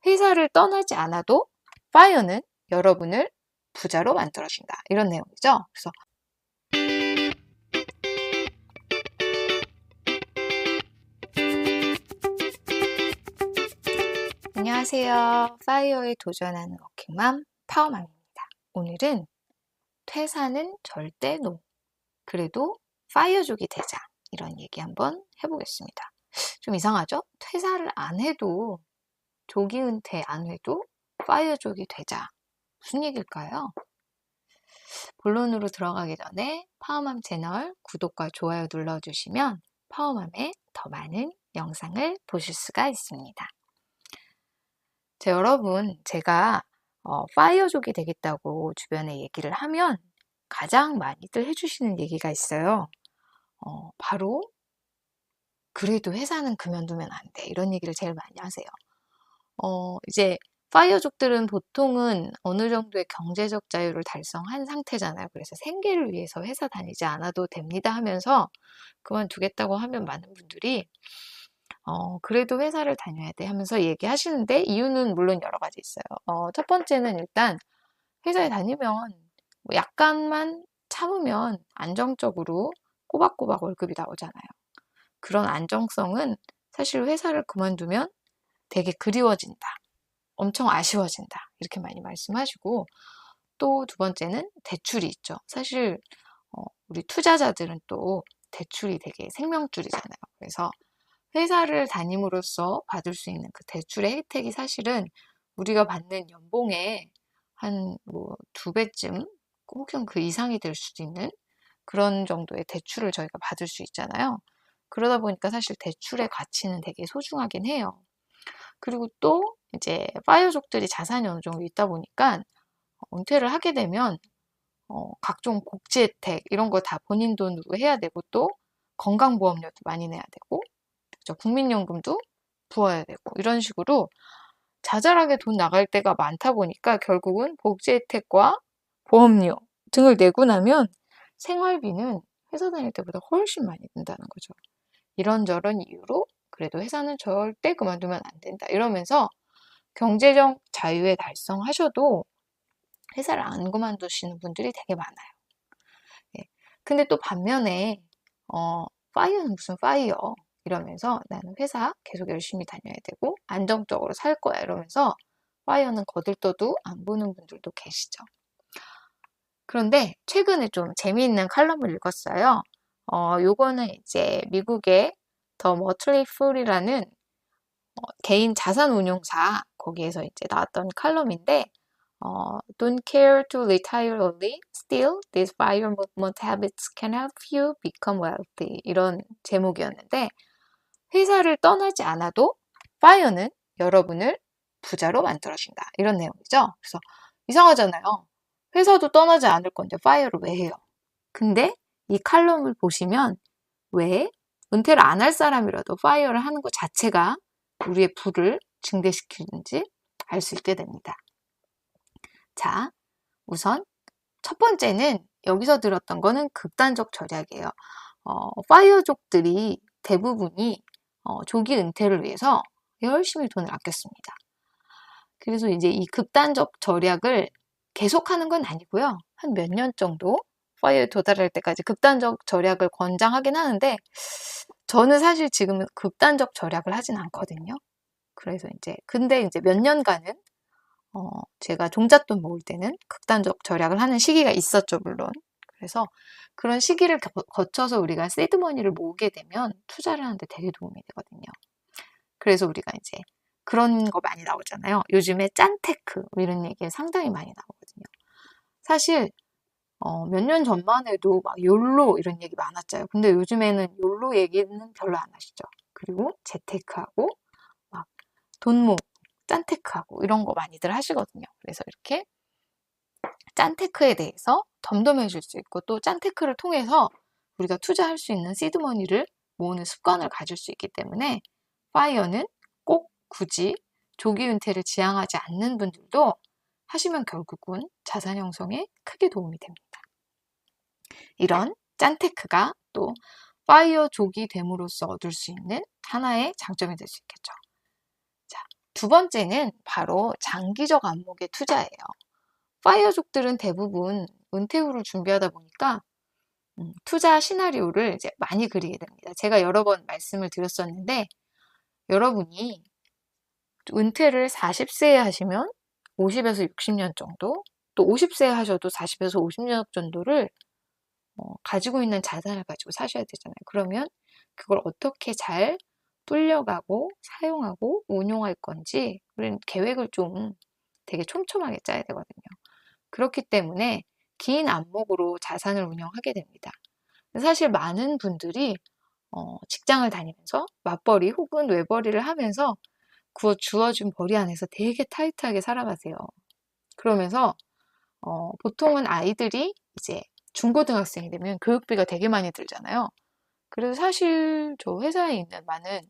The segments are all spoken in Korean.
회사를 떠나지 않아도 파이어는 여러분을 부자로 만들어준다. 이런 내용이죠. 그래서 안녕하세요. 파이어에 도전하는 워킹맘 파워맘입니다. 오늘은 퇴사는 절대 노. 그래도 파이어족이 되자. 이런 얘기 한번 해보겠습니다. 좀 이상하죠? 퇴사를 안 해도, 조기 은퇴 안 해도 파이어족이 되자. 무슨 얘기일까요? 본론으로 들어가기 전에 파워맘 채널 구독과 좋아요 눌러주시면 파워맘의 더 많은 영상을 보실 수가 있습니다. 자, 여러분, 제가 파이어족이 되겠다고 주변에 얘기를 하면 가장 많이들 해주시는 얘기가 있어요. 바로 그래도 회사는 그만두면 안 돼. 이런 얘기를 제일 많이 하세요. 이제 파이어족들은 보통은 어느 정도의 경제적 자유를 달성한 상태잖아요. 그래서 생계를 위해서 회사 다니지 않아도 됩니다 하면서 그만두겠다고 하면 많은 분들이 그래도 회사를 다녀야 돼 하면서 얘기하시는데 이유는 물론 여러 가지 있어요. 첫 번째는 일단 회사에 다니면 뭐 약간만 참으면 안정적으로 꼬박꼬박 월급이 나오잖아요. 그런 안정성은 사실 회사를 그만두면 되게 그리워진다. 엄청 아쉬워진다. 이렇게 많이 말씀하시고 또 두 번째는 대출이 있죠. 사실 우리 투자자들은 또 대출이 되게 생명줄이잖아요. 그래서 회사를 다님으로써 받을 수 있는 그 대출의 혜택이 사실은 우리가 받는 연봉의 한 뭐 2배쯤 혹은 그 이상이 될 수도 있는 그런 정도의 대출을 저희가 받을 수 있잖아요. 그러다 보니까 사실 대출의 가치는 되게 소중하긴 해요. 그리고 또 이제 파이어족들이 자산이 어느 정도 있다 보니까 은퇴를 하게 되면 각종 복지 혜택 이런 거 다 본인 돈으로 해야 되고 또 건강보험료도 많이 내야 되고 국민연금도 부어야 되고 이런 식으로 자잘하게 돈 나갈 때가 많다 보니까 결국은 복지 혜택과 보험료 등을 내고 나면 생활비는 회사 다닐 때보다 훨씬 많이 든다는 거죠. 이런저런 이유로 그래도 회사는 절대 그만두면 안 된다 이러면서 경제적 자유에 달성하셔도 회사를 안 그만두시는 분들이 되게 많아요. 예. 근데 또 반면에 파이어는 무슨 파이어 이러면서 나는 회사 계속 열심히 다녀야 되고 안정적으로 살 거야 이러면서 파이어는 거들떠도 안 보는 분들도 계시죠. 그런데 최근에 좀 재미있는 칼럼을 읽었어요. 요거는 이제 미국의 더 머틀리 풀이라는 개인 자산 운용사 거기에서 이제 나왔던 칼럼인데 Don't care to retire early. Still, these FIRE movement habits can help you become wealthy. 이런 제목이었는데 회사를 떠나지 않아도 FIRE는 여러분을 부자로 만들어준다. 이런 내용이죠. 그래서 이상하잖아요. 회사도 떠나지 않을 건데 FIRE를 왜 해요? 근데 이 칼럼을 보시면 왜 은퇴를 안 할 사람이라도 FIRE를 하는 것 자체가 우리의 부를 증대시키는지 알 수 있게 됩니다. 자, 우선 첫 번째는 여기서 들었던 거는 극단적 절약이에요. 파이어족들이 대부분이 조기 은퇴를 위해서 열심히 돈을 아꼈습니다. 그래서 이제 이 극단적 절약을 계속하는 건 아니고요. 한 몇 년 정도 파이어에 도달할 때까지 극단적 절약을 권장하긴 하는데 저는 사실 지금은 극단적 절약을 하진 않거든요. 그래서 근데 이제 몇 년간은 제가 종잣돈 모을 때는 극단적 절약을 하는 시기가 있었죠, 물론. 그래서 그런 시기를 거쳐서 우리가 세드머니를 모으게 되면 투자를 하는데 되게 도움이 되거든요. 그래서 우리가 이제 그런 거 많이 나오잖아요. 요즘에 짠테크 이런 얘기 상당히 많이 나오거든요. 사실 몇 년 전만 해도 막 욜로 이런 얘기 많았잖아요. 근데 요즘에는 욜로 얘기는 별로 안 하시죠. 그리고 재테크하고 막 돈 모으고 짠테크하고 이런 거 많이들 하시거든요. 그래서 이렇게 짠테크에 대해서 덤덤해질 수 있고 또 짠테크를 통해서 우리가 투자할 수 있는 시드머니를 모으는 습관을 가질 수 있기 때문에 파이어는 꼭 굳이 조기 은퇴를 지향하지 않는 분들도 하시면 결국은 자산 형성에 크게 도움이 됩니다. 이런 짠테크가 또 파이어족이 됨으로써 얻을 수 있는 하나의 장점이 될 수 있겠죠. 자, 두 번째는 바로 장기적 안목의 투자예요. 파이어족들은 대부분 은퇴 후를 준비하다 보니까 투자 시나리오를 이제 많이 그리게 됩니다. 제가 여러 번 말씀을 드렸었는데 여러분이 은퇴를 40세에 하시면 50에서 60년 정도, 또 50세에 하셔도 40에서 50년 정도를 가지고 있는 자산을 가지고 사셔야 되잖아요. 그러면 그걸 어떻게 잘 불려가고 사용하고 운용할 건지 우리는 계획을 좀 되게 촘촘하게 짜야 되거든요. 그렇기 때문에 긴 안목으로 자산을 운영하게 됩니다. 사실 많은 분들이 직장을 다니면서 맞벌이 혹은 외벌이를 하면서 주어진 벌이 안에서 되게 타이트하게 살아가세요. 그러면서 보통은 아이들이 이제 중고등학생이 되면 교육비가 되게 많이 들잖아요. 그래서 사실 저 회사에 있는 많은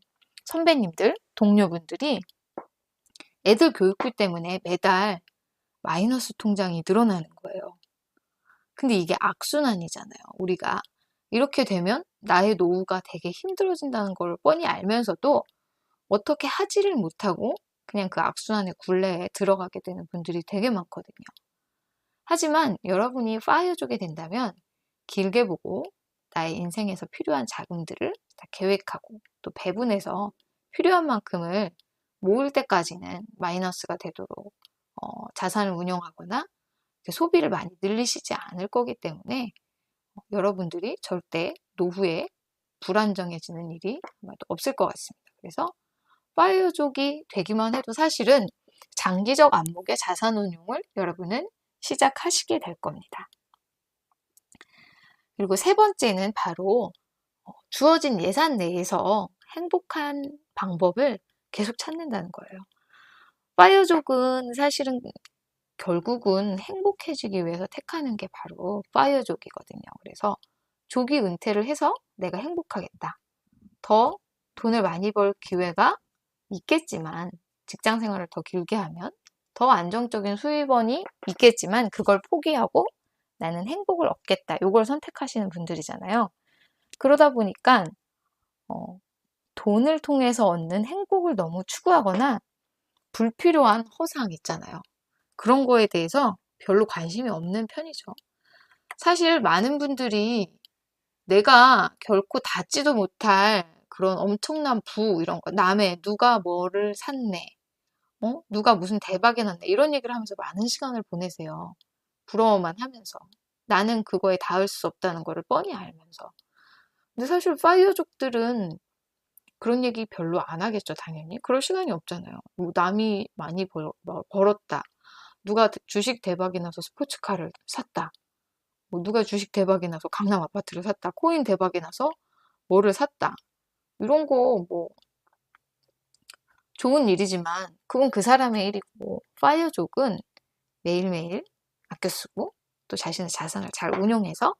선배님들, 동료분들이 애들 교육비 때문에 매달 마이너스 통장이 늘어나는 거예요. 근데 이게 악순환이잖아요. 우리가 이렇게 되면 나의 노후가 되게 힘들어진다는 걸 뻔히 알면서도 어떻게 하지를 못하고 그냥 그 악순환의 굴레에 들어가게 되는 분들이 되게 많거든요. 하지만 여러분이 파이어족이 된다면 길게 보고 나의 인생에서 필요한 자금들을 다 계획하고 또 배분해서 필요한 만큼을 모을 때까지는 마이너스가 되도록 자산을 운용하거나 소비를 많이 늘리시지 않을 거기 때문에 여러분들이 절대 노후에 불안정해지는 일이 아마도 없을 것 같습니다. 그래서 파이어족이 되기만 해도 사실은 장기적 안목의 자산 운용을 여러분은 시작하시게 될 겁니다. 그리고 세 번째는 바로 주어진 예산 내에서 행복한 방법을 계속 찾는다는 거예요. 파이어족은 사실은 결국은 행복해지기 위해서 택하는 게 바로 파이어족이거든요. 그래서 조기 은퇴를 해서 내가 행복하겠다. 더 돈을 많이 벌 기회가 있겠지만 직장 생활을 더 길게 하면 더 안정적인 수입원이 있겠지만 그걸 포기하고 나는 행복을 얻겠다. 이걸 선택하시는 분들이잖아요. 그러다 보니까 돈을 통해서 얻는 행복을 너무 추구하거나 불필요한 허상 있잖아요. 그런 거에 대해서 별로 관심이 없는 편이죠. 사실 많은 분들이 내가 결코 닿지도 못할 그런 엄청난 이런 거, 남의 누가 뭐를 샀네, 누가 무슨 대박이 났네, 이런 얘기를 하면서 많은 시간을 보내세요. 부러워만 하면서. 나는 그거에 닿을 수 없다는 거를 뻔히 알면서. 근데 사실 파이어족들은 그런 얘기 별로 안 하겠죠, 당연히. 그럴 시간이 없잖아요. 뭐 남이 많이 벌었다. 누가 주식 대박이 나서 스포츠카를 샀다. 뭐 누가 주식 대박이 나서 강남 아파트를 샀다. 코인 대박이 나서 뭐를 샀다. 이런 거 뭐 좋은 일이지만 그건 그 사람의 일이고 파이어족은 매일매일 아껴 쓰고 또 자신의 자산을 잘 운용해서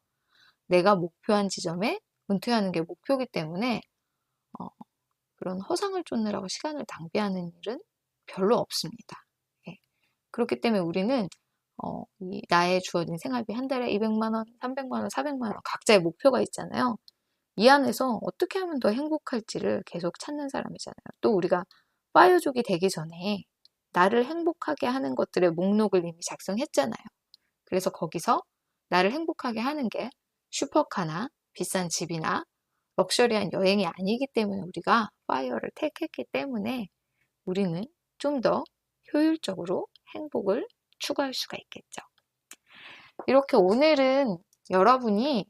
내가 목표한 지점에 은퇴하는 게 목표이기 때문에 그런 허상을 쫓느라고 시간을 낭비하는 일은 별로 없습니다. 예. 그렇기 때문에 우리는 나의 주어진 생활비 한 달에 200만 원, 300만 원, 400만 원 각자의 목표가 있잖아요. 이 안에서 어떻게 하면 더 행복할지를 계속 찾는 사람이잖아요. 또 우리가 파이어족이 되기 전에 나를 행복하게 하는 것들의 목록을 이미 작성했잖아요. 그래서 거기서 나를 행복하게 하는 게 슈퍼카나 비싼 집이나 럭셔리한 여행이 아니기 때문에 우리가 파이어를 택했기 때문에 우리는 좀 더 효율적으로 행복을 추구할 수가 있겠죠. 이렇게 오늘은 여러분이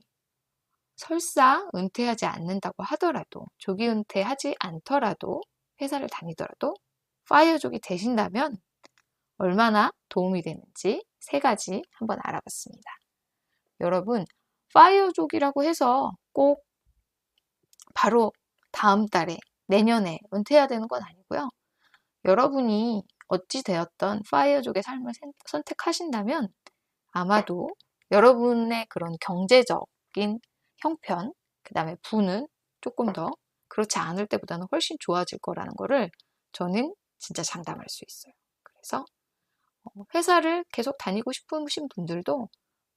설사 은퇴하지 않는다고 하더라도 조기 은퇴하지 않더라도 회사를 다니더라도 파이어족이 되신다면 얼마나 도움이 되는지 세 가지 한번 알아봤습니다. 여러분 파이어족이라고 해서 꼭 바로 다음 달에 내년에 은퇴해야 되는 건 아니고요. 여러분이 어찌 되었던 파이어족의 삶을 선택하신다면 아마도 여러분의 그런 경제적인 형편, 그 다음에 부는 조금 더 그렇지 않을 때보다는 훨씬 좋아질 거라는 거를 저는 진짜 장담할 수 있어요. 그래서 회사를 계속 다니고 싶으신 분들도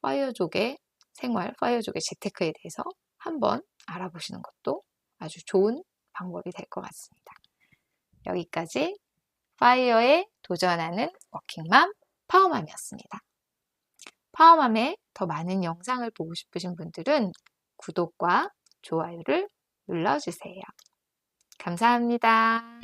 파이어족의 생활, 파이어족의 재테크에 대해서 한번 알아보시는 것도 아주 좋은 방법이 될 것 같습니다. 여기까지 파이어에 도전하는 워킹맘 파워맘이었습니다. 파워맘의 더 많은 영상을 보고 싶으신 분들은 구독과 좋아요를 눌러주세요. 감사합니다.